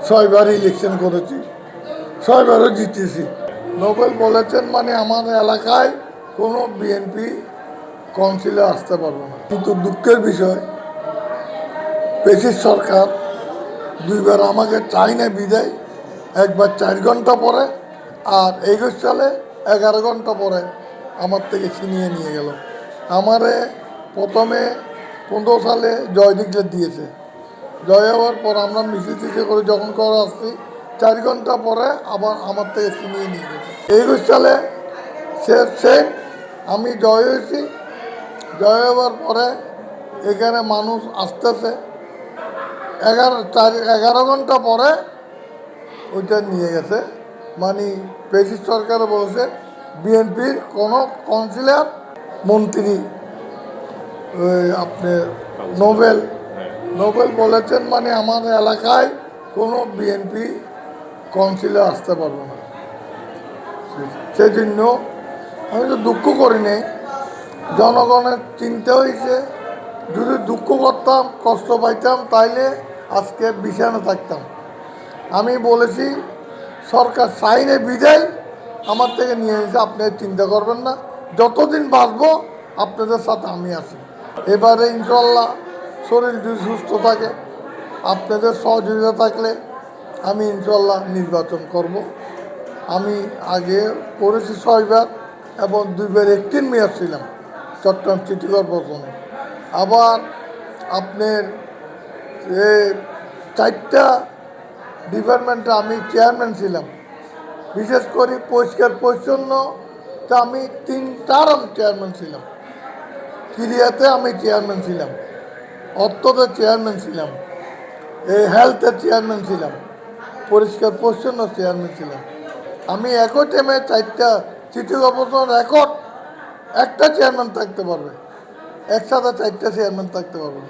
ছয়বার ইলেকশন করেছি, ছয়বারও জিতেছি। নোবেল বলেছেন মানে আমার এলাকায় কোনো বিএনপি কাউন্সিলে আসতে পারবে না। কিন্তু দুঃখের বিষয়, পেশির সরকার দুইবার আমাকে চাই না বিদায়, একবার 4 ঘন্টা পরে আর 21 সালে 11 ঘন্টা পরে আমার থেকে ছিনিয়ে নিয়ে গেল। আমারে প্রথমে 15 সালে জয় ডিক্লেয়ার দিয়েছে, জয় হওয়ার পর আমরা মিছিল টিছিল করে যখন করে আসছি 4 ঘন্টা পরে আবার আমার থেকে ছিনিয়ে নিয়ে গেছে। 21 সালে সেম আমি জয় হয়েছি, জয় হওয়ার পরে এখানে মানুষ আসতেছে, 11 ঘন্টা পরে ওইটা নিয়ে গেছে। মানে পেশির সরকার বলছে বিএনপির কোনো কাউন্সিলর মন্ত্রী আপনি নোবেল নোবেল বলেছেন মানে আমার এলাকায় কোনো বিএনপি কাউন্সিলে আসতে পারবে না। সেই জন্য আমি তো দুঃখ করিনি, জনগণের চিন্তা হয়েছে। যদি দুঃখ করতাম, কষ্ট পাইতাম, তাইলে আজকে বিছানা থাকতাম। আমি বলেছি সরকার চাইনে বিদায় আমার থেকে নিয়ে এসে আপনি চিন্তা করবেন না, যতদিন বাঁচবো আপনাদের সাথে আমি আছি। এবারে ইনশাল্লাহ শরীর যদি সুস্থ থাকে, আপনাদের সহযোগিতা থাকলে আমি ইনশাল্লাহ নির্বাচন করব। আমি আগে করেছি 6বার এবং 2বার একটিন মেয়র ছিলাম চট্টগ্রাম সিটি কর্পোরেশনে। আবার আপনার 4টা ডিপার্টমেন্টে আমি চেয়ারম্যান ছিলাম। বিশেষ করে পরিষ্কার পরিচ্ছন্নতা আমি 3 টার্ম চেয়ারম্যান ছিলাম, ক্রিয়াতে আমি চেয়ারম্যান ছিলাম, অর্থতে চেয়ারম্যান ছিলাম, হেলথের চেয়ারম্যান ছিলাম, পরিষ্কার পরিচ্ছন্ন চেয়ারম্যান ছিলাম। আমি একই টাইমে 4টা সিটি কর্পোরেশন রেকর্ড একটা চেয়ারম্যান থাকতে পারবে, একসাথে 4টা চেয়ারম্যান থাকতে পারবে।